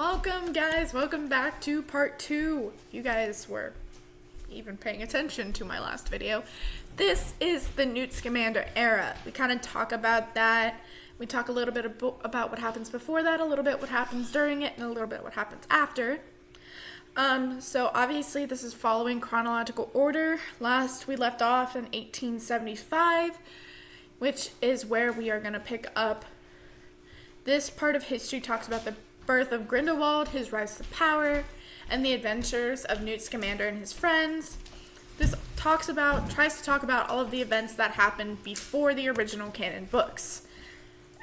Welcome, guys. Welcome back to part 2. If you guys were even paying attention to my last video, this is the Newt Scamander era. We kind of talk about that. We talk a little bit about what happens before that, a little bit what happens during it, and a little bit what happens after. So obviously this is following chronological order. Last we left off in 1875, which is where we are going to pick up. This part of history talks about the birth of Grindelwald, his rise to power, and the adventures of Newt Scamander and his friends. This tries to talk about all of the events that happened before the original canon books.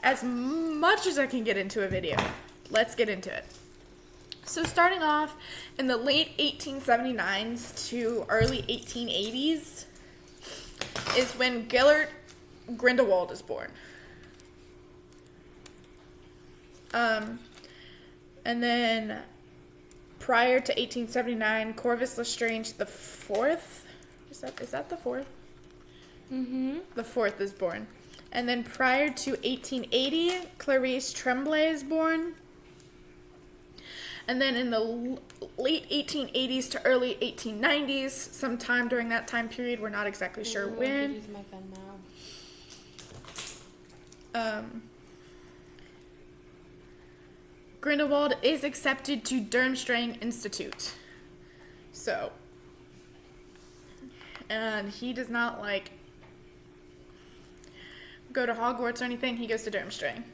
As much as I can get into a video, let's get into it. So starting off in the late 1879s to early 1880s is when Gellert Grindelwald is born. And then prior to 1879, Corvus Lestrange the Fourth. Is that the fourth? Mm-hmm. The fourth is born. And then prior to 1880, Clarice Tremblay is born. And then in the late 1880s to early 1890s, sometime during that time period, we're not exactly sure when. Use my phone now. Grindelwald is accepted to Durmstrang Institute. So, and he does not go to Hogwarts or anything. He goes to Durmstrang.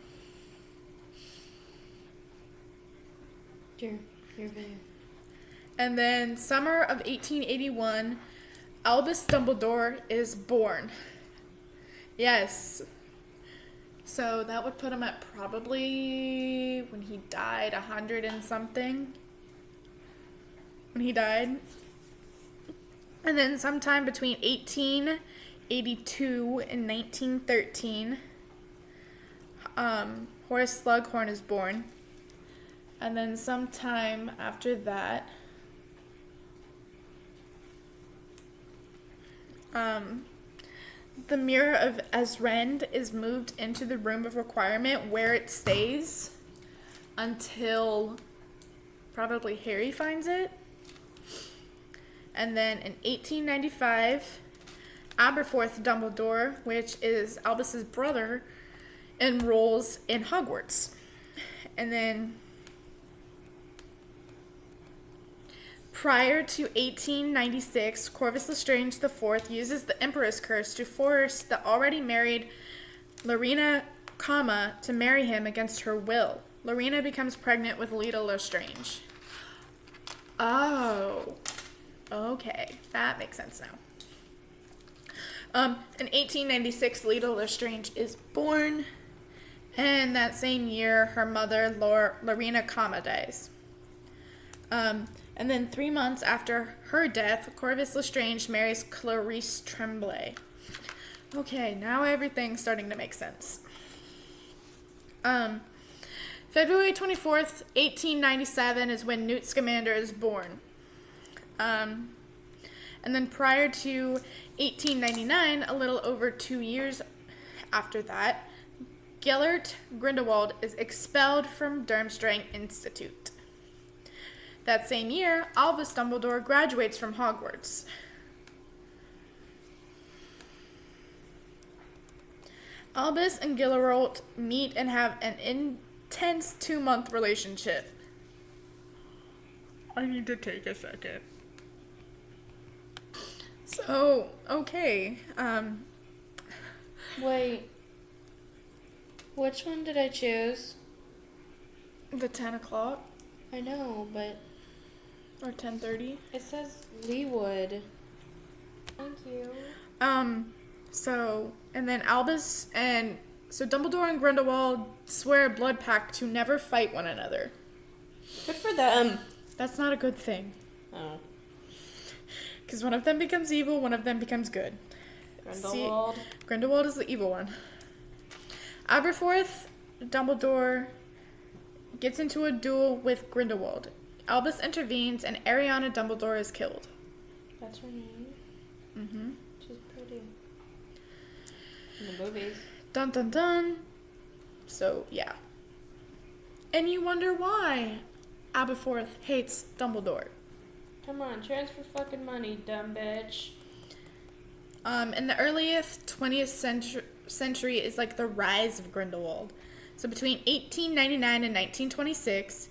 You're there. And then summer of 1881, Albus Dumbledore is born. Yes. So that would put him at probably, when he died, 100 and something. When he died. And then sometime between 1882 and 1913, Horace Slughorn is born. And then sometime after that, the Mirror of Ezrend is moved into the Room of Requirement, where it stays until probably Harry finds it. And then in 1895, Aberforth Dumbledore, which is Albus's brother, enrolls in Hogwarts. And then prior to 1896, Corvus Lestrange IV uses the Emperor's Curse to force the already married Lorena Kama to marry him against her will. Lorena becomes pregnant with Leta Lestrange. Oh, okay, that makes sense now. In 1896, Leta Lestrange is born, and that same year, her mother, Lorena Kama, dies. And then 3 months after her death, Corvus Lestrange marries Clarice Tremblay. Okay, now everything's starting to make sense. February 24th, 1897 is when Newt Scamander is born. And then prior to 1899, a little over 2 years after that, Gellert Grindelwald is expelled from Durmstrang Institute. That same year, Albus Dumbledore graduates from Hogwarts. Albus and Gilderoy meet and have an intense 2-month relationship. I need to take a second. So, okay. Wait. Which one did I choose? The 10 o'clock? I know, but Or 10:30? it says Leewood. Thank you. And then Albus so Dumbledore and Grindelwald swear a blood pact to never fight one another. Good for them. That's not a good thing. Oh. Because one of them becomes evil, one of them becomes good. Grindelwald. See, Grindelwald is the evil one. Aberforth Dumbledore gets into a duel with Grindelwald. Albus intervenes and Ariana Dumbledore is killed. That's her name? Mm-hmm. She's pretty. In the movies. Dun dun dun. So, yeah. And you wonder why. Aberforth hates Dumbledore. Come on, transfer fucking money, dumb bitch. In the earliest 20th century is like the rise of Grindelwald. So between 1899 and 1926,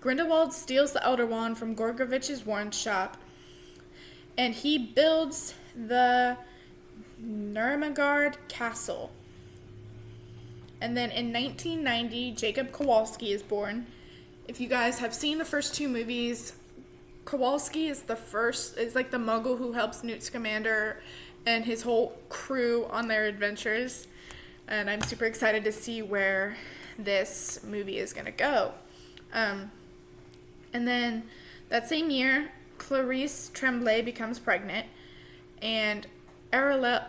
Grindelwald steals the Elder Wand from Gorgovich's Warren shop, and he builds the Nurmagard Castle. And then in 1990, Jacob Kowalski is born. If you guys have seen the first two movies, Kowalski is like the Muggle who helps Newt Scamander and his whole crew on their adventures. And I'm super excited to see where this movie is going to go. And then that same year, Clarice Tremblay becomes pregnant, and Aluris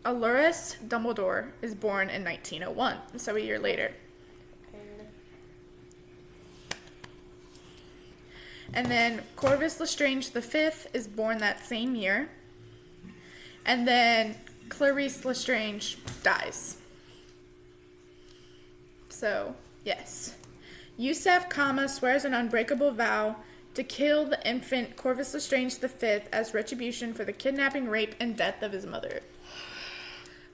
Dumbledore is born in 1901, so a year later. And then Corvus Lestrange V is born that same year. And then Clarice Lestrange dies. So, yes. Yusef Kama swears an unbreakable vow to kill the infant Corvus Lestrange V as retribution for the kidnapping, rape, and death of his mother.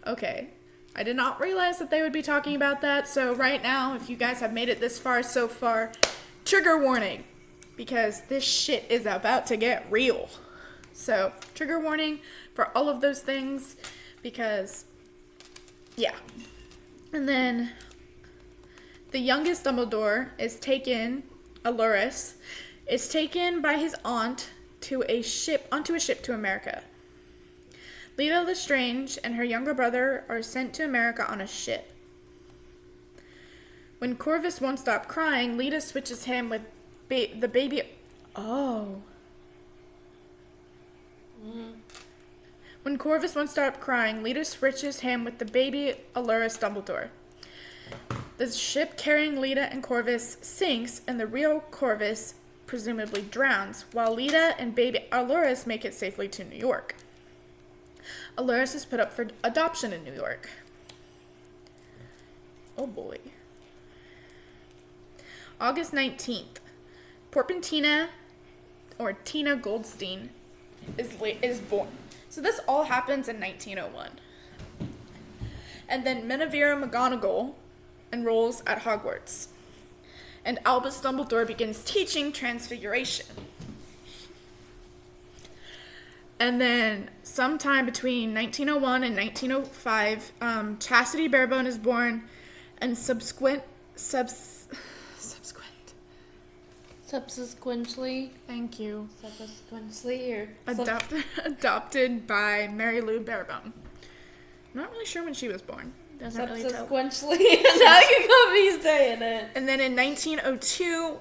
Okay. I did not realize that they would be talking about that, so right now, if you guys have made it this far so far, trigger warning, because this shit is about to get real. So, trigger warning for all of those things, because, yeah. And then, the youngest Dumbledore is taken, Aluris, is taken by his aunt onto a ship to America. Lita Lestrange and her younger brother are sent to America on a ship. When Corvus won't stop crying, Lita switches him with the baby... Oh. When Corvus won't stop crying, Lita switches him with the baby Aluris Dumbledore. The ship carrying Lita and Corvus sinks, and the real Corvus presumably drowns, while Lita and baby Aluris make it safely to New York. Aluris is put up for adoption in New York. Oh boy. August 19th. Porpentina, or Tina Goldstein, is born. So this all happens in 1901. And then Minerva McGonagall enrolls at Hogwarts. And Albus Dumbledore begins teaching Transfiguration. And then sometime between 1901 and 1905, Chastity Barebone is born, and subsequently, thank you, Subsequently, adopted by Mary Lou Barebone. I'm not really sure when she was born. Doesn't really tell. Subsequently, now you got me saying it. And then in 1902,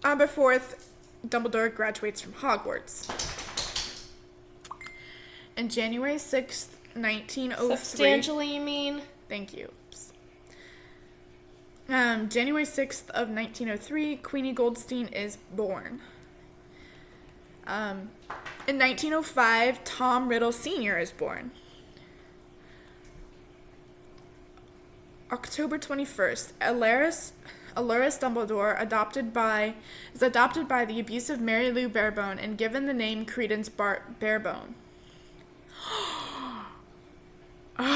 Aberforth Dumbledore graduates from Hogwarts. And January 6th, 1903... Substantially, you mean? Thank you. January 6th of 1903, Queenie Goldstein is born. In 1905, Tom Riddle Sr. is born. October 21st, Aluris Dumbledore is adopted by the abusive Mary Lou Barebone and given the name Credence Barebone. What?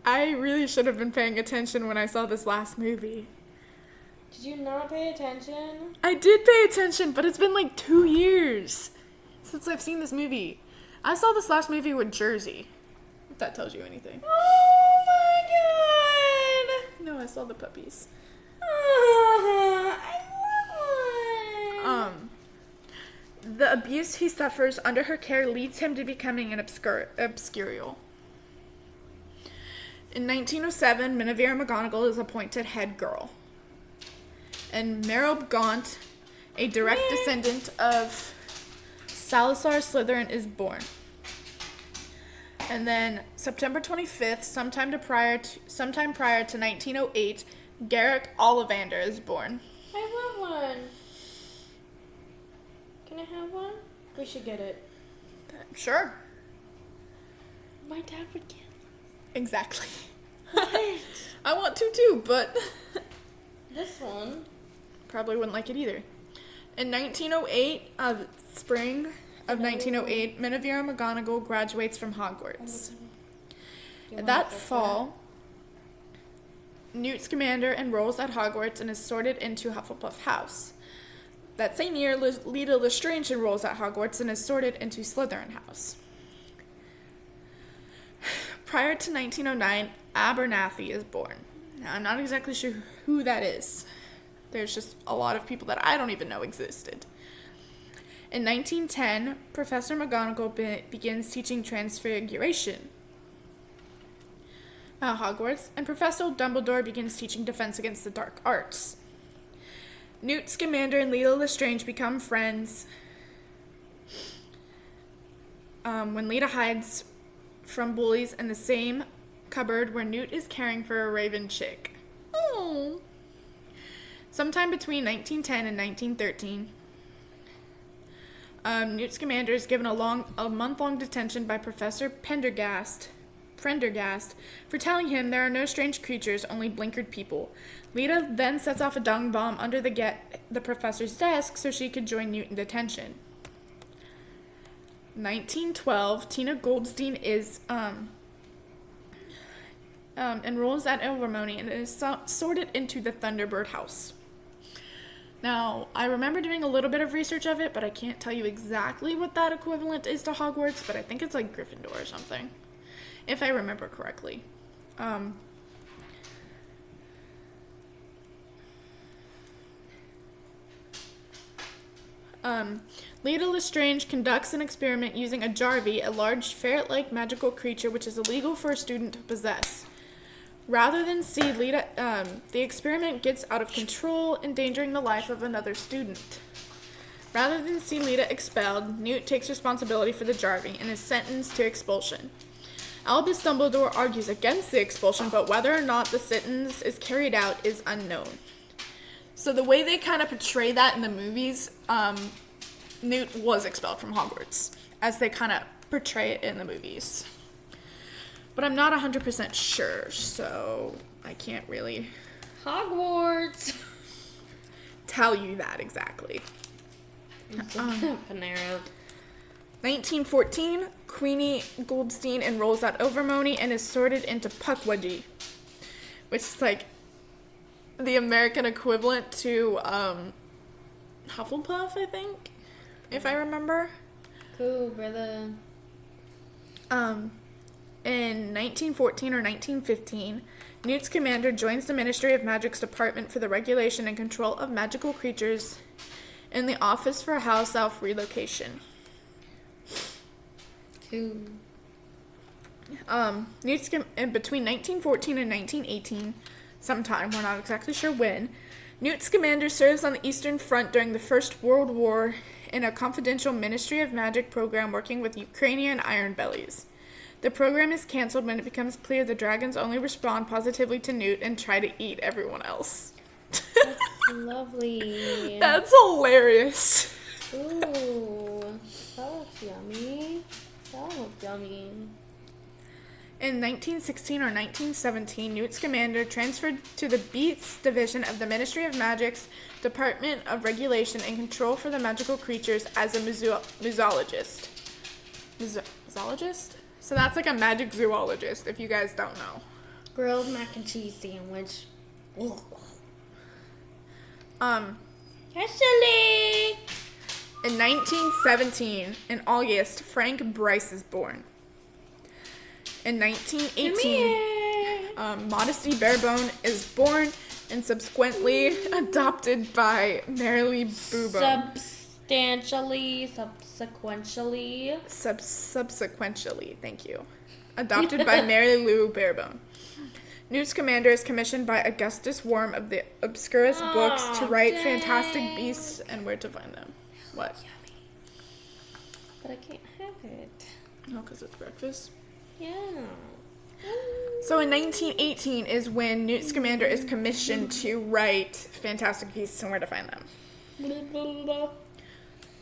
I really should have been paying attention when I saw this last movie. Did you not pay attention? I did pay attention, but it's been like 2 years since I've seen this movie. I saw this last movie with Jersey, if that tells you anything. Oh my god! No, I saw the puppies. I want one. The abuse he suffers under her care leads him to becoming an obscurial. In 1907, Minerva McGonagall is appointed head girl. And Merrill Gaunt, a direct descendant of Salazar Slytherin, is born. And then September 25th, sometime prior to 1908, Garrick Ollivander is born. I want one. Can I have one? We should get it. Sure. My dad would get it. Exactly. What? I want to too, but This one. Probably wouldn't like it either. In 1908, spring of 1908, Minerva McGonagall graduates from Hogwarts. That fall, Newt Scamander enrolls at Hogwarts and is sorted into Hufflepuff House. That same year, Leta Lestrange enrolls at Hogwarts and is sorted into Slytherin House. Prior to 1909, Abernathy is born. Now, I'm not exactly sure who that is. There's just a lot of people that I don't even know existed. In 1910, Professor McGonagall begins teaching Transfiguration at Hogwarts, and Professor Dumbledore begins teaching Defense Against the Dark Arts. Newt Scamander and Leta Lestrange become friends when Leta hides from bullies in the same cupboard where Newt is caring for a raven chick. Oh. Sometime between 1910 and 1913, Newt Scamander is given a month-long detention by Professor Prendergast for telling him there are no strange creatures, only blinkered people. Leta then sets off a dung bomb under the professor's desk so she could join Newt in detention. 1912, Tina Goldstein is enrolls at Ilvermorny and is sorted into the Thunderbird House. Now, I remember doing a little bit of research of it, but I can't tell you exactly what that equivalent is to Hogwarts, but I think it's like Gryffindor or something, if I remember correctly. Leta Lestrange conducts an experiment using a Jarvey, a large ferret-like magical creature which is illegal for a student to possess. Rather than see Leta, the experiment gets out of control, endangering the life of another student. Rather than see Leta expelled, Newt takes responsibility for the Jarvey and is sentenced to expulsion. Albus Dumbledore argues against the expulsion, but whether or not the sentence is carried out is unknown. So the way they kind of portray that in the movies, Newt was expelled from Hogwarts, as they kind of portray it in the movies. But I'm not 100% sure, so I can't really Hogwarts. tell you that exactly. Panera. 1914, Queenie Goldstein enrolls at Ilvermorny and is sorted into Pukwudgie, which is like the American equivalent to Hufflepuff, I think, if I remember. Cool, brother. In 1914 or 1915, Newt Scamander joins the Ministry of Magic's Department for the Regulation and Control of Magical Creatures in the Office for House Elf Relocation. Cool. Between 1914 and 1918, sometime, we're not exactly sure when, Newt Scamander serves on the Eastern Front during the First World War in a confidential Ministry of Magic program working with Ukrainian Iron Bellies. The program is canceled when it becomes clear the dragons only respond positively to Newt and try to eat everyone else. That's lovely. That's hilarious. Ooh, that looks yummy. That looks yummy. In 1916 or 1917, Newt Scamander transferred to the Beats Division of the Ministry of Magic's Department of Regulation and Control for the Magical Creatures as a musologist. Musologist? So that's like a magic zoologist, if you guys don't know. Grilled mac and cheese sandwich. Actually, In 1917, in August, Frank Bryce is born. In 1918, Modesty Barebone is born and subsequently adopted by Marilee Boobone. Subsequently, thank you. Adopted by Mary Lou Barebone. Newt Scamander is commissioned by Augustus Worm of the Obscurus Books to write fantastic beasts and where to find them. What? yummy. But I can't have it. No, because it's breakfast. Yeah. So in 1918 is when Newt Scamander is commissioned to write fantastic beasts and where to find them.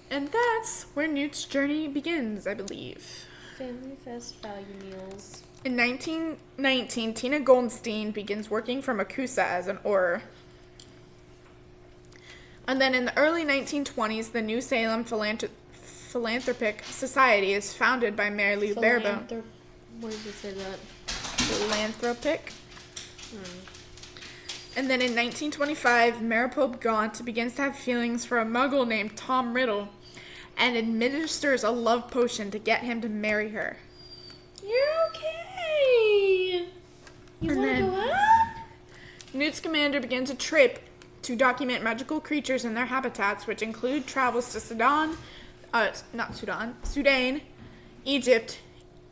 And that's where Newt's journey begins, I believe. Family Fest value meals. In 1919, Tina Goldstein begins working for Makusa as an Auror. And then in the early 1920s, the New Salem Philanthropic Society is founded by Mary Lou Barebone. Where does it say that? Philanthropic. And then in 1925, Maripope Gaunt begins to have feelings for a muggle named Tom Riddle and administers a love potion to get him to marry her. You're okay. You want to go up? Newt Scamander begins a trip to document magical creatures and their habitats, which include travels to Sudan, Egypt,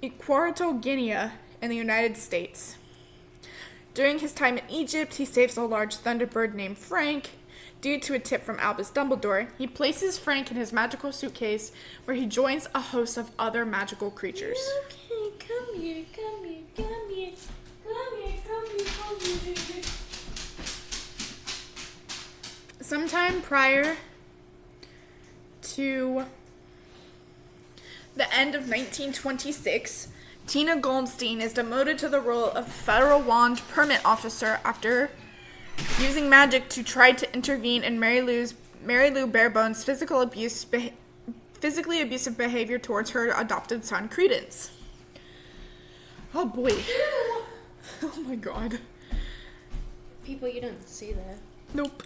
Equatorial Guinea, and the United States. During his time in Egypt, he saves a large thunderbird named Frank. Due to a tip from Albus Dumbledore, he places Frank in his magical suitcase, where he joins a host of other magical creatures. Okay, come here. Sometime prior to the end of 1926, Tina Goldstein is demoted to the role of Federal Wand Permit Officer after using magic to try to intervene in Mary Lou Barebone's physically abusive behavior towards her adopted son, Credence. Oh boy. Oh my god. People, you don't see that. Nope.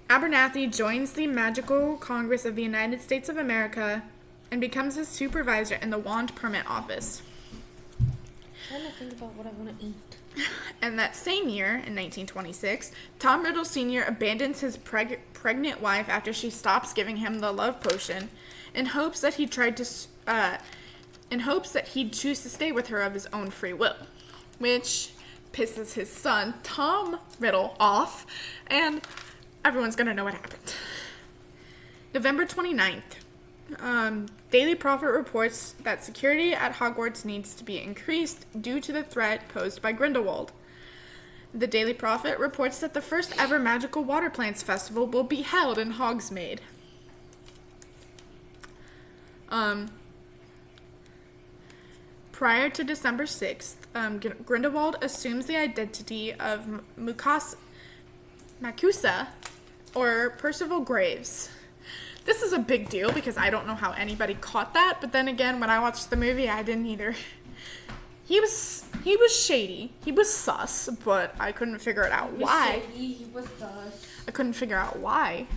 Abernathy joins the Magical Congress of the United States of America and becomes a supervisor in the Wand Permit Office. I'm trying to think about what I want to eat. And that same year, in 1926, Tom Riddle Sr. abandons his pregnant wife after she stops giving him the love potion, in hopes that he'd choose to stay with her of his own free will, which pisses his son Tom Riddle off, and everyone's gonna know what happened. November 29th. Daily Prophet reports that security at Hogwarts needs to be increased due to the threat posed by Grindelwald. The Daily Prophet reports that the first ever Magical Water Plants Festival will be held in Hogsmeade. Prior to December 6th, Grindelwald assumes the identity of Macusa, or Percival Graves. This is a big deal because I don't know how anybody caught that, but then again, when I watched the movie, I didn't either. He was shady. He was sus, but I couldn't figure it out why. He was sus. I couldn't figure out why.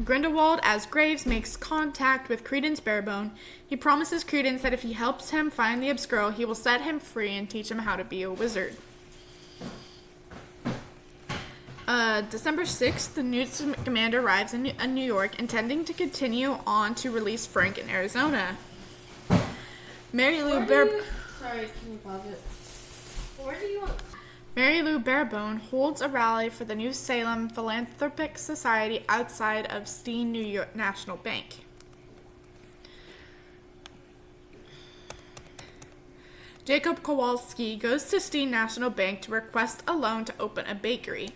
Grindelwald, as Graves, makes contact with Credence Barebone. He promises Credence that if he helps him find the Obscurl, he will set him free and teach him how to be a wizard. December 6th, the Newt Scamander arrives in New York, intending to continue on to release Frank in Arizona. Mary Lou Barebone holds a rally for the New Salem Philanthropic Society outside of Steen New York National Bank. Jacob Kowalski goes to Steen National Bank to request a loan to open a bakery.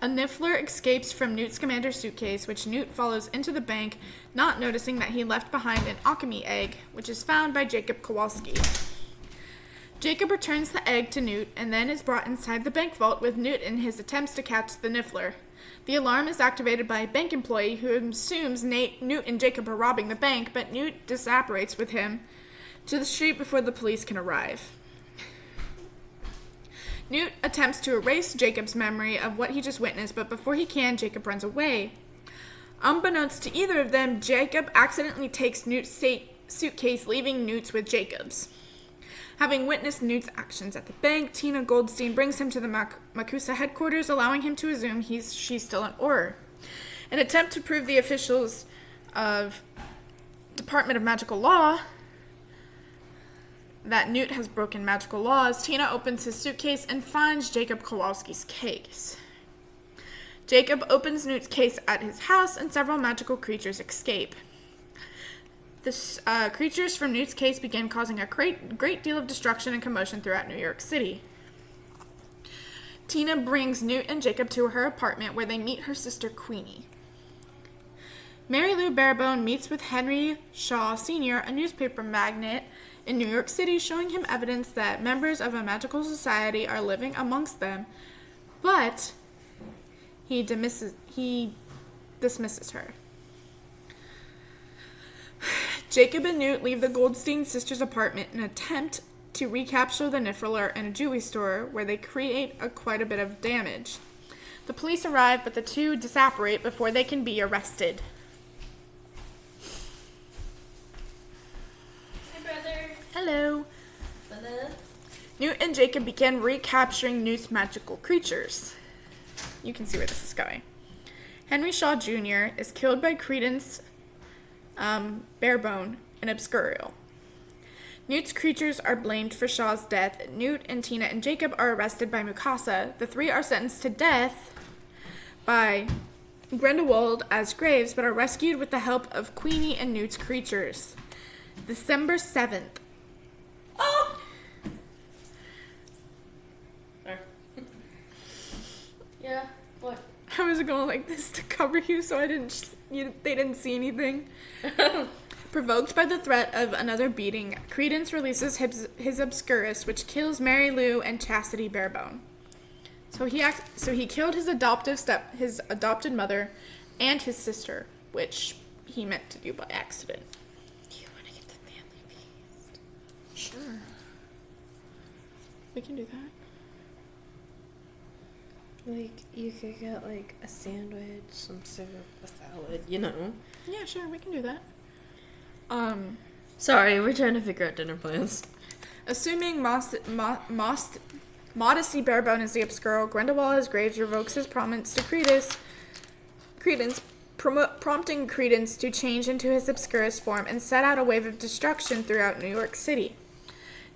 A Niffler escapes from Newt Scamander's suitcase, which Newt follows into the bank, not noticing that he left behind an alchemy egg, which is found by Jacob Kowalski. Jacob returns the egg to Newt and then is brought inside the bank vault with Newt in his attempts to catch the Niffler. The alarm is activated by a bank employee who assumes Newt and Jacob are robbing the bank, but Newt disapparates with him to the street before the police can arrive. Newt attempts to erase Jacob's memory of what he just witnessed, but before he can, Jacob runs away. Unbeknownst to either of them, Jacob accidentally takes Newt's suitcase, leaving Newt's with Jacob's. Having witnessed Newt's actions at the bank, Tina Goldstein brings him to the Macusa headquarters, allowing him to assume she's still an Auror. An attempt to prove the officials of Department of Magical Law that Newt has broken magical laws, Tina opens his suitcase and finds Jacob Kowalski's case. Jacob opens Newt's case at his house, and several magical creatures escape. The creatures from Newt's case begin causing a great deal of destruction and commotion throughout New York City. Tina brings Newt and Jacob to her apartment, where they meet her sister Queenie. Mary Lou Barebone meets with Henry Shaw Sr., a newspaper magnate in New York City, showing him evidence that members of a magical society are living amongst them, but He dismisses her. Jacob and Newt leave the Goldstein sisters' apartment in an attempt to recapture the Niffler in a jewelry store where they create quite a bit of damage. The police arrive, but the two disapparate before they can be arrested. Hi, brother. Hello. Hello. Newt and Jacob begin recapturing Newt's magical creatures. You can see where this is going. Henry Shaw Jr. is killed by Credence Barebone in Obscurial. Newt's creatures are blamed for Shaw's death. Newt and Tina and Jacob are arrested by Mukasa. The three are sentenced to death by Grindelwald as Graves, but are rescued with the help of Queenie and Newt's creatures. December 7th. Oh! Yeah, what? I was going like this to cover you so they didn't see anything. Provoked by the threat of another beating, Credence releases his Obscurus, which kills Mary Lou and Chastity Barebone. So he killed his adopted mother and his sister, which he meant to do by accident. Do you want to get the family feast? Sure. We can do that. Like, you could get, like, a sandwich, some soup, a salad, you know? Yeah, sure, we can do that. Sorry, we're trying to figure out dinner plans. Assuming Modesty Barebone is the Obscuro, Grindelwald as Graves revokes his promise to Credence, prompting Credence to change into his Obscurus form and set out a wave of destruction throughout New York City.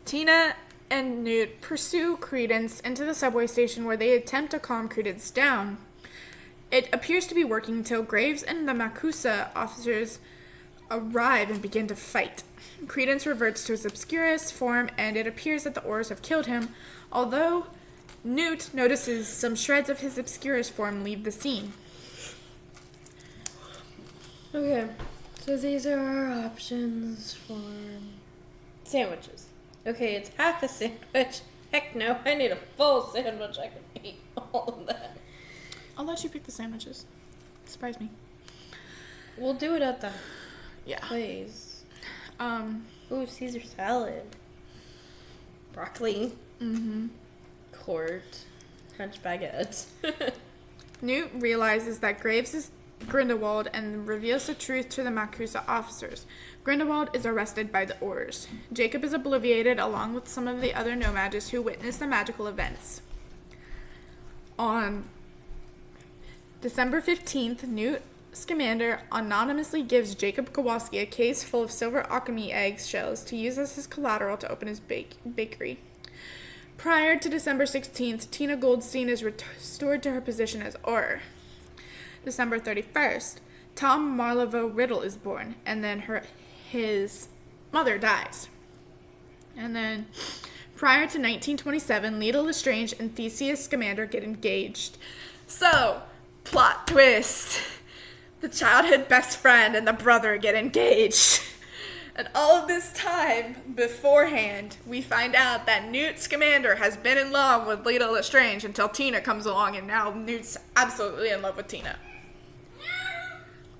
Tina and Newt pursue Credence into the subway station where they attempt to calm Credence down. It appears to be working until Graves and the Makusa officers arrive and begin to fight. Credence reverts to his Obscurus form, and it appears that the Aurors have killed him, although Newt notices some shreds of his Obscurus form leave the scene. Okay, so these are our options for sandwiches. Okay, it's half a sandwich. Heck no, I need a full sandwich. I can eat all of that. I'll let you pick the sandwiches. Surprise me. We'll do it at the Yeah. place. Ooh, Caesar salad. Broccoli. Mm-hmm. Court. French baguettes. Newt realizes that Graves is Grindelwald and reveals the truth to the Makusa officers. Grindelwald is arrested by the Aurors. Jacob is obliviated along with some of the other Nomads who witness the magical events. On December 15th, Newt Scamander anonymously gives Jacob Kowalski a case full of silver alchemy egg shells to use as his collateral to open his bakery. Prior to December 16th, Tina Goldstein is restored to her position as Auror. December 31st, Tom Marleveau Riddle is born, and then his mother dies. And then, prior to 1927, Leta Lestrange and Theseus Scamander get engaged. So, plot twist. The childhood best friend and the brother get engaged. And all of this time beforehand, we find out that Newt Scamander has been in love with Leta Lestrange until Tina comes along, and now Newt's absolutely in love with Tina.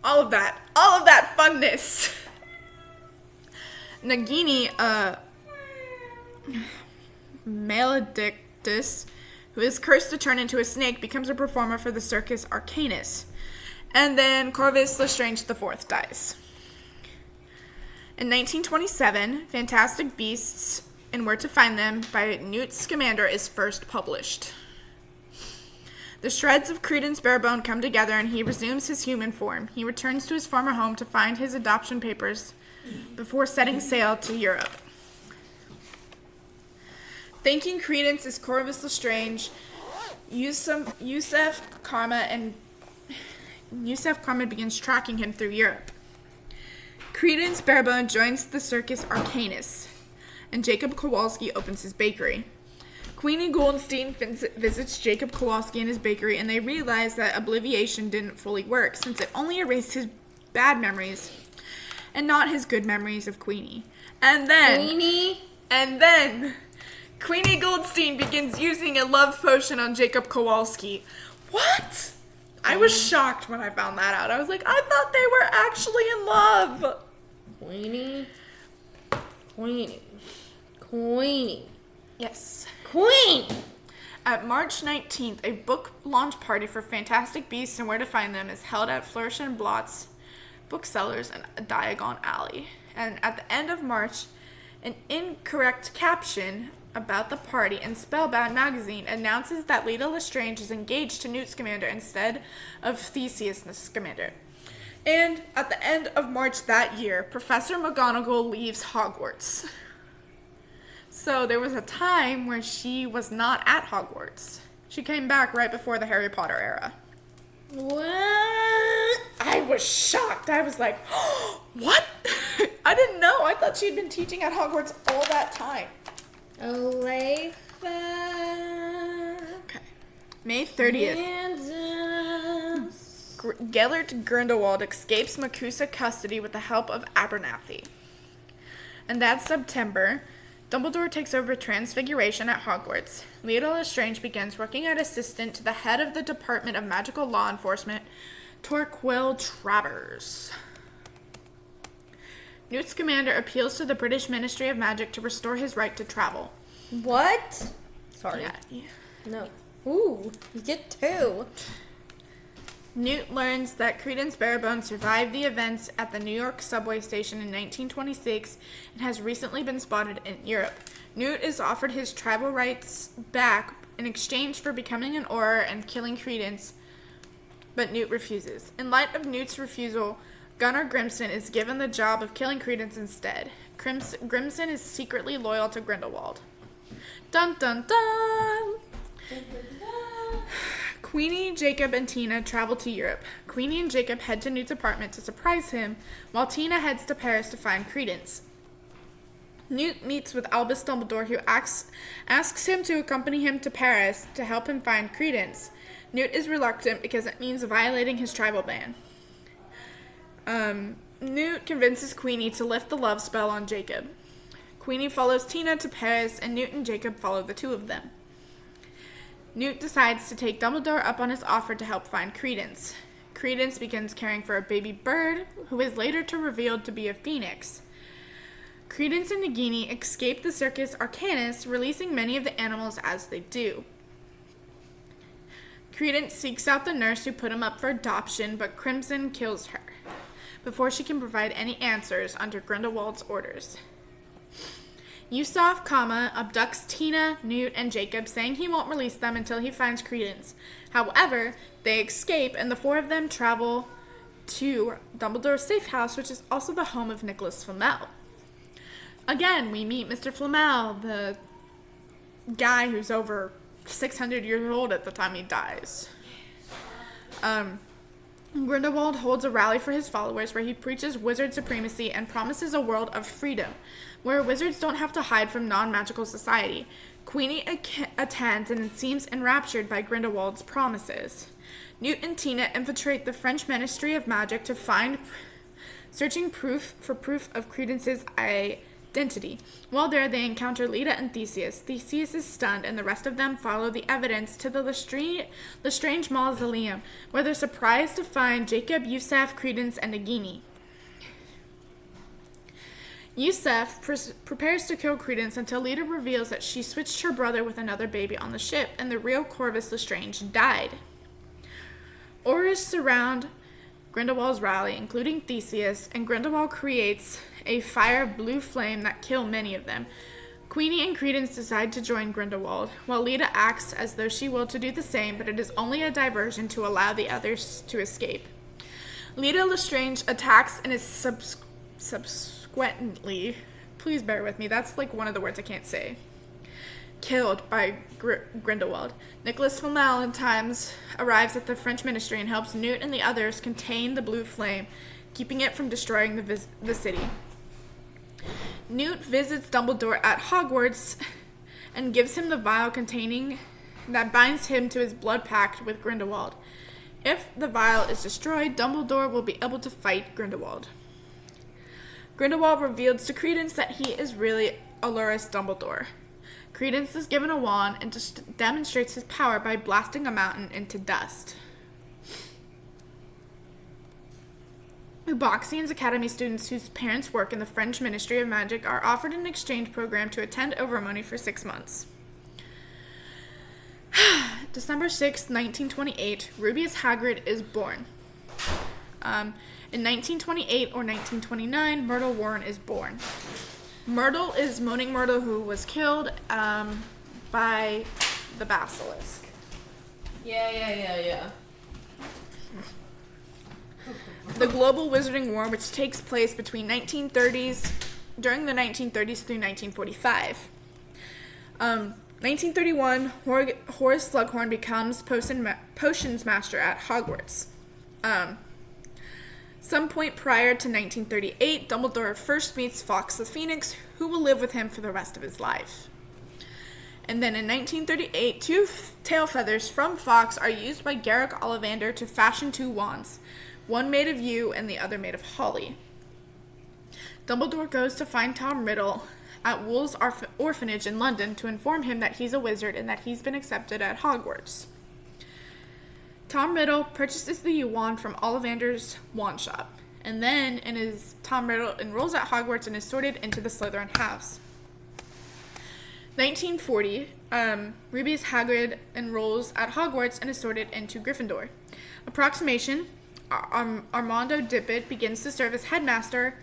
All of that funness. Nagini, Maledictus, who is cursed to turn into a snake, becomes a performer for the Circus Arcanus. And then Corvus Lestrange IV dies. In 1927, Fantastic Beasts and Where to Find Them by Newt Scamander is first published. The shreds of Credence Barebone come together and he resumes his human form. He returns to his former home to find his adoption papers before setting sail to Europe. Thanking Credence is Corvus Lestrange, Yusef Karma begins tracking him through Europe. Credence Barebone joins the Circus Arcanus, and Jacob Kowalski opens his bakery. Queenie Goldstein visits Jacob Kowalski in his bakery, and they realize that obliviation didn't fully work, since it only erased his bad memories and not his good memories of Queenie. And then Queenie Goldstein begins using a love potion on Jacob Kowalski. What? I was shocked when I found that out. I was like, I thought they were actually in love. Queenie. Yes. Queen! At March 19th, a book launch party for Fantastic Beasts and Where to Find Them is held at Flourish and Blott's booksellers in Diagon Alley. And at the end of March, an incorrect caption about the party in Spellbound magazine announces that Leta Lestrange is engaged to Newt Scamander instead of Theseus Scamander. And at the end of March that year, Professor McGonagall leaves Hogwarts. So there was a time where she was not at Hogwarts. She came back right before the Harry Potter era. What? I was shocked. I was like, oh, what? I didn't know. I thought she'd been teaching at Hogwarts all that time. Olathe. Okay. May 30th. Gellert Grindelwald escapes Macusa custody with the help of Abernathy. And that September, Dumbledore takes over Transfiguration at Hogwarts. Leta Lestrange begins working as assistant to the head of the Department of Magical Law Enforcement, Torquil Travers. Newt Scamander appeals to the British Ministry of Magic to restore his right to travel. What? Sorry. Yeah. No. Ooh, you get 2. Newt learns that Credence Barebones survived the events at the New York subway station in 1926 and has recently been spotted in Europe. Newt is offered his tribal rights back in exchange for becoming an Auror and killing Credence, but Newt refuses. In light of Newt's refusal, Gunnar Grimson is given the job of killing Credence instead. Grimson is secretly loyal to Grindelwald. Dun dun dun! Queenie, Jacob, and Tina travel to Europe. Queenie and Jacob head to Newt's apartment to surprise him, while Tina heads to Paris to find Credence. Newt meets with Albus Dumbledore, who asks him to accompany him to Paris to help him find Credence. Newt is reluctant because it means violating his tribal ban. Newt convinces Queenie to lift the love spell on Jacob. Queenie follows Tina to Paris, and Newt and Jacob follow the two of them. Newt decides to take Dumbledore up on his offer to help find Credence. Credence begins caring for a baby bird, who is later revealed to be a phoenix. Credence and Nagini escape the Circus Arcanus, releasing many of the animals as they do. Credence seeks out the nurse who put him up for adoption, but Crimson kills her before she can provide any answers under Grindelwald's orders. Yusuf Kama abducts Tina, Newt, and Jacob, saying he won't release them until he finds Credence. However, they escape, and the 4 of them travel to Dumbledore's safe house, which is also the home of Nicholas Flamel. Again, we meet Mr. Flamel, the guy who's over 600 years old at the time he dies. Grindelwald holds a rally for his followers where he preaches wizard supremacy and promises a world of freedom, where wizards don't have to hide from non-magical society. Queenie attends and seems enraptured by Grindelwald's promises. Newt and Tina infiltrate the French Ministry of Magic to find searching proof of Credence's identity. While there, they encounter Leta and Theseus. Theseus is stunned, and the rest of them follow the evidence to the Lestrange Mausoleum, where they're surprised to find Jacob, Yusuf, Credence, and Nagini. Yusuf prepares to kill Credence until Leta reveals that she switched her brother with another baby on the ship, and the real Corvus Lestrange died. Aurors surround Grindelwald's rally, including Theseus, and Grindelwald creates a fire of blue flame that kill many of them. Queenie and Credence decide to join Grindelwald, while Leta acts as though she will to do the same, but it is only a diversion to allow the others to escape. Leta Lestrange attacks and is subsequently, please bear with me, that's like one of the words I can't say, killed by Grindelwald. Nicholas Flamel in times arrives at the French ministry and helps Newt and the others contain the blue flame, keeping it from destroying the city. Newt visits Dumbledore at Hogwarts and gives him the vial that binds him to his blood pact with Grindelwald. If the vial is destroyed, Dumbledore will be able to fight Grindelwald. Grindelwald reveals to Credence that he is really Aluris Dumbledore. Credence is given a wand and demonstrates his power by blasting a mountain into dust. Uboxian's Academy students whose parents work in the French Ministry of Magic are offered an exchange program to attend Overmoney for 6 months. December 6th, 1928, Rubeus Hagrid is born. In 1928 or 1929, Myrtle Warren is born. Myrtle is Moaning Myrtle, who was killed by the basilisk. Yeah. The Global Wizarding War, which takes place during the 1930s through 1945. 1931, Horace Slughorn becomes potions master at Hogwarts. Some point prior to 1938, Dumbledore first meets Fawkes the Phoenix, who will live with him for the rest of his life. And then in 1938, 2 tail feathers from Fawkes are used by Garrick Ollivander to fashion 2 wands, one made of yew and the other made of holly. Dumbledore goes to find Tom Riddle at Wool's orphanage in London to inform him that he's a wizard and that he's been accepted at Hogwarts. Tom Riddle purchases the yew wand from Ollivander's wand shop, and then Tom Riddle enrolls at Hogwarts and is sorted into the Slytherin house. 1940, Rubeus Hagrid enrolls at Hogwarts and is sorted into Gryffindor. Approximation, Armando Dippet begins to serve as headmaster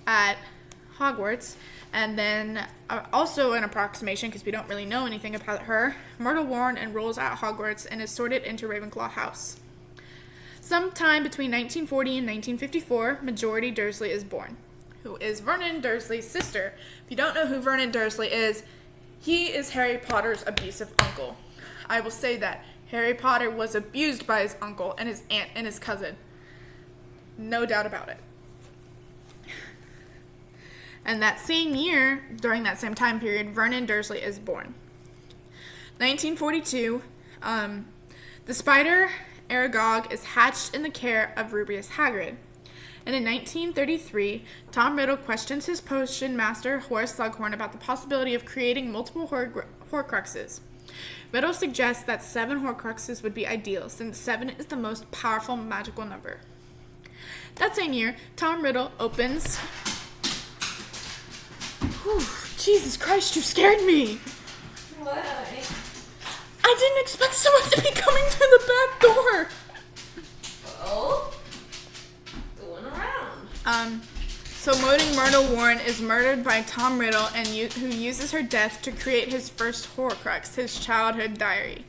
at Hogwarts, and then also an approximation, because we don't really know anything about her, Myrtle Warren enrolls at Hogwarts and is sorted into Ravenclaw House. Sometime between 1940 and 1954, Majority Dursley is born, who is Vernon Dursley's sister. If you don't know who Vernon Dursley is, he is Harry Potter's abusive uncle. I will say that Harry Potter was abused by his uncle and his aunt and his cousin. No doubt about it. And that same year, during that same time period, Vernon Dursley is born. 1942, the spider Aragog is hatched in the care of Rubeus Hagrid. And in 1933, Tom Riddle questions his potion master Horace Slughorn about the possibility of creating multiple Horcruxes. Riddle suggests that 7 Horcruxes would be ideal, since 7 is the most powerful magical number. That same year, Tom Riddle opens... Whew, Jesus Christ, you scared me! Why? I didn't expect someone to be coming to the back door! Oh? Going around. So Moaning Myrtle Warren is murdered by Tom Riddle, who uses her death to create his first Horcrux, his childhood diary.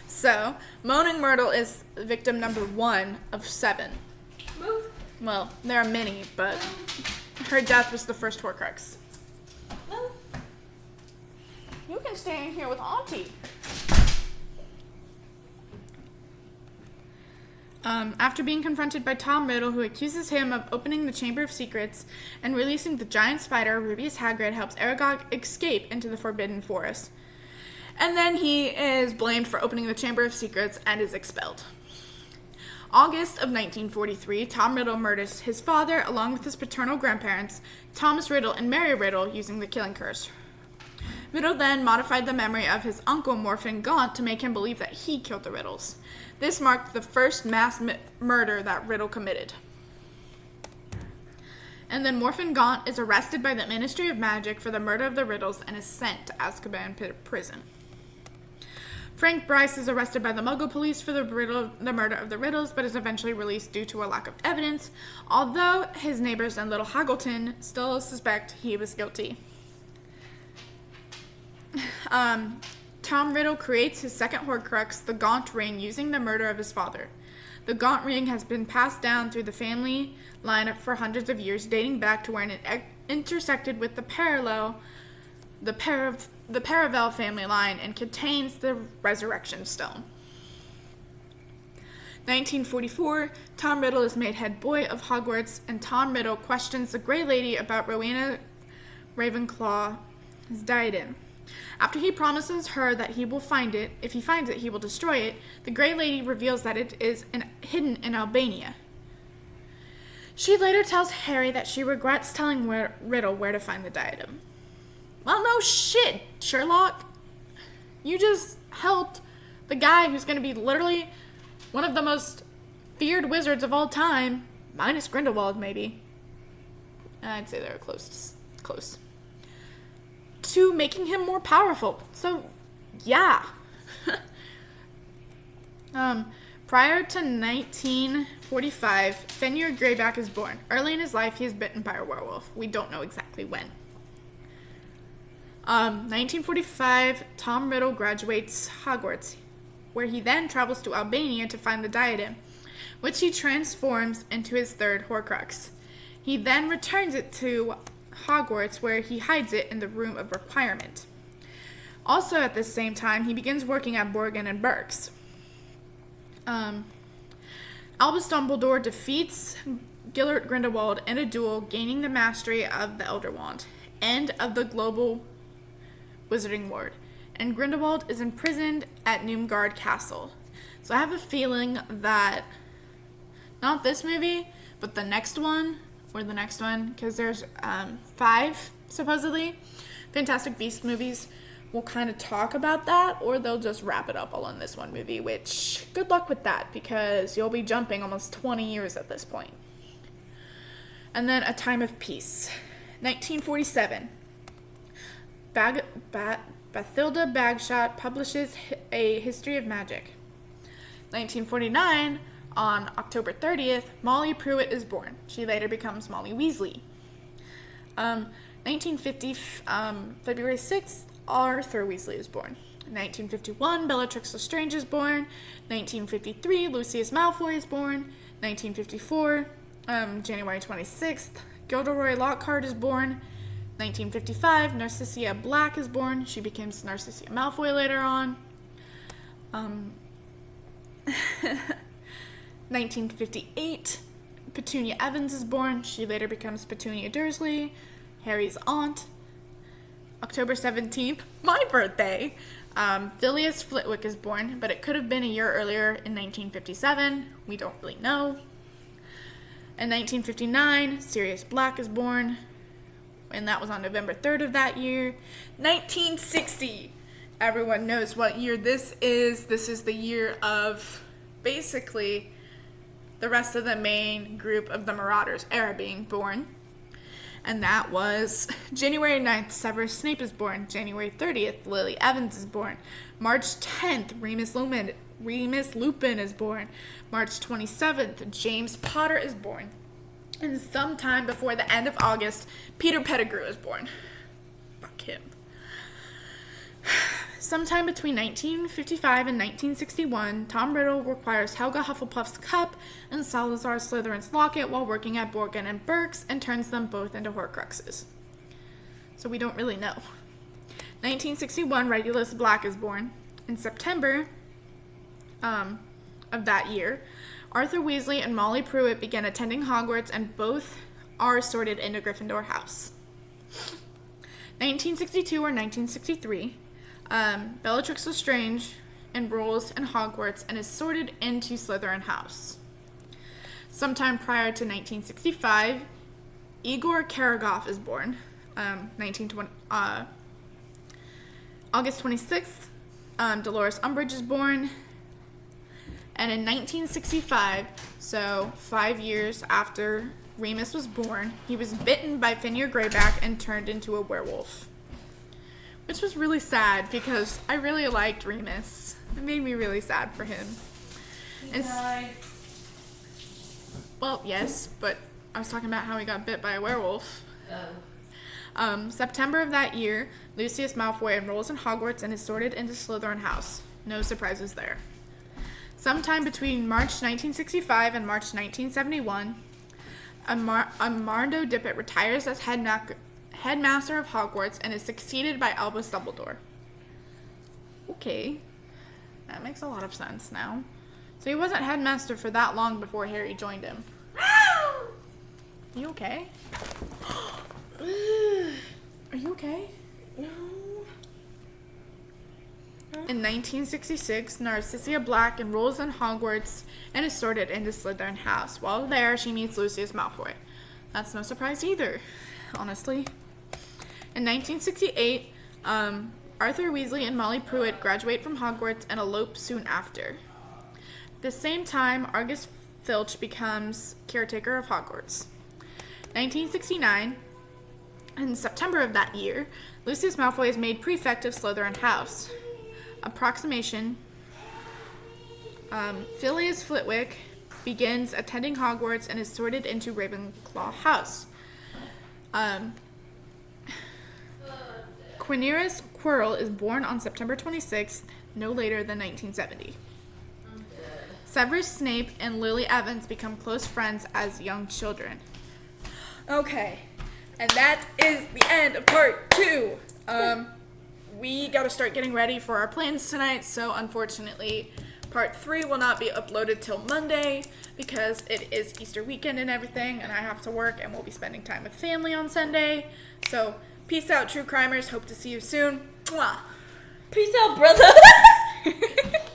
So, Moaning Myrtle is victim number 1 of 7. Move. Well, there are many, but her death was the first Horcrux. Move. You can stay in here with Auntie. After being confronted by Tom Riddle, who accuses him of opening the Chamber of Secrets and releasing the giant spider, Rubeus Hagrid helps Aragog escape into the Forbidden Forest. And then he is blamed for opening the Chamber of Secrets and is expelled. August of 1943, Tom Riddle murders his father along with his paternal grandparents, Thomas Riddle and Mary Riddle, using the killing curse. Riddle then modified the memory of his uncle Morphin Gaunt to make him believe that he killed the Riddles. This marked the first mass murder that Riddle committed. And then Morphin Gaunt is arrested by the Ministry of Magic for the murder of the Riddles and is sent to Azkaban prison. Frank Bryce is arrested by the Muggle police for the murder of the Riddles, but is eventually released due to a lack of evidence, although his neighbors and Little Haggleton still suspect he was guilty. Tom Riddle creates his second Horcrux, the Gaunt Ring, using the murder of his father. The Gaunt Ring has been passed down through the family line for hundreds of years, dating back to when it intersected with the Paravel family line and contains the Resurrection Stone. 1944, Tom Riddle is made head boy of Hogwarts, and Tom Riddle questions the Grey Lady about Rowena Ravenclaw's diadem. After he promises her that he will find it, if he finds it, he will destroy it, the Grey Lady reveals that it is hidden in Albania. She later tells Harry that she regrets telling Riddle where to find the diadem. Well, no shit, Sherlock. You just helped the guy who's going to be literally one of the most feared wizards of all time minus Grindelwald, maybe. I'd say they're close. To making him more powerful. So, yeah. Prior to 1945, Fenrir Greyback is born. Early in his life, he is bitten by a werewolf. We don't know exactly when. 1945, Tom Riddle graduates Hogwarts, where he then travels to Albania to find the diadem, which he transforms into his third Horcrux. He then returns it to Hogwarts, where he hides it in the Room of Requirement. Also at the same time, he begins working at Borgin and Burke's. Albus Dumbledore defeats Gellert Grindelwald in a duel, gaining the mastery of the Elder Wand, end of the global Wizarding Ward, and Grindelwald is imprisoned at Noomgard Castle. So I have a feeling that, not this movie, but the next one, because there's 5, supposedly, Fantastic Beasts movies, will kind of talk about that, or they'll just wrap it up all in this one movie, which, good luck with that, because you'll be jumping almost 20 years at this point. And then A Time of Peace. 1947. Bathilda Bagshot publishes A History of Magic. 1949, on October 30th, Molly Pruitt is born. She later becomes Molly Weasley. 1950, February 6th, Arthur Weasley is born. 1951, Bellatrix Lestrange is born. 1953, Lucius Malfoy is born. 1954, January 26th, Gilderoy Lockhart is born. 1955, Narcissia Black is born. She becomes Narcissia Malfoy later on. 1958, Petunia Evans is born. She later becomes Petunia Dursley, Harry's aunt. October 17th, my birthday, Phileas Flitwick is born, but it could have been a year earlier in 1957. We don't really know. In 1959, Sirius Black is born, and that was on November 3rd of that year. 1960, everyone knows what year this is. This is the year of basically the rest of the main group of the Marauders era being born. And that was January 9th, Severus Snape is born. January 30th, Lily Evans is born. March 10th, Remus Lupin is born. March 27th, James Potter is born. And sometime before the end of August, Peter Pettigrew is born. Fuck him. Sometime between 1955 and 1961, Tom Riddle requires Helga Hufflepuff's cup and Salazar Slytherin's locket while working at Borgin and Burke's and turns them both into Horcruxes. So we don't really know. 1961, Regulus Black is born. In September of that year, Arthur Weasley and Molly Pruitt begin attending Hogwarts, and both are sorted into Gryffindor House. 1962 or 1963, Bellatrix Lestrange enrolls in Hogwarts and is sorted into Slytherin House. Sometime prior to 1965, Igor Karagov is born. August 26th, Dolores Umbridge is born. And in 1965, so 5 years after Remus was born, he was bitten by Fenrir Greyback and turned into a werewolf. Which was really sad because I really liked Remus. It made me really sad for him. He died. Well, yes, but I was talking about how he got bit by a werewolf. September of that year, Lucius Malfoy enrolls in Hogwarts and is sorted into Slytherin House. No surprises there. Sometime between March 1965 and March 1971, Armando Dippet retires as headmaster of Hogwarts and is succeeded by Albus Dumbledore. Okay, that makes a lot of sense now. So he wasn't headmaster for that long before Harry joined him. You okay? Are you okay? No. In 1966, Narcissia Black enrolls in Hogwarts and is sorted into Slytherin House. While there, she meets Lucius Malfoy. That's no surprise either, honestly. In 1968, Arthur Weasley and Molly Pruitt graduate from Hogwarts and elope soon after. At the same time, August Filch becomes caretaker of Hogwarts. 1969, in September of that year, Lucius Malfoy is made prefect of Slytherin House. Approximation, Phileas Flitwick begins attending Hogwarts and is sorted into Ravenclaw House. Quirinus Quirrell is born on September 26th, no later than 1970. Severus Snape and Lily Evans become close friends as young children. Okay, and that is the end of part 2. We gotta start getting ready for our plans tonight, so unfortunately, part 3 will not be uploaded till Monday because it is Easter weekend and everything, and I have to work, and we'll be spending time with family on Sunday. So, peace out, true crimers. Hope to see you soon. Mwah. Peace out, brother.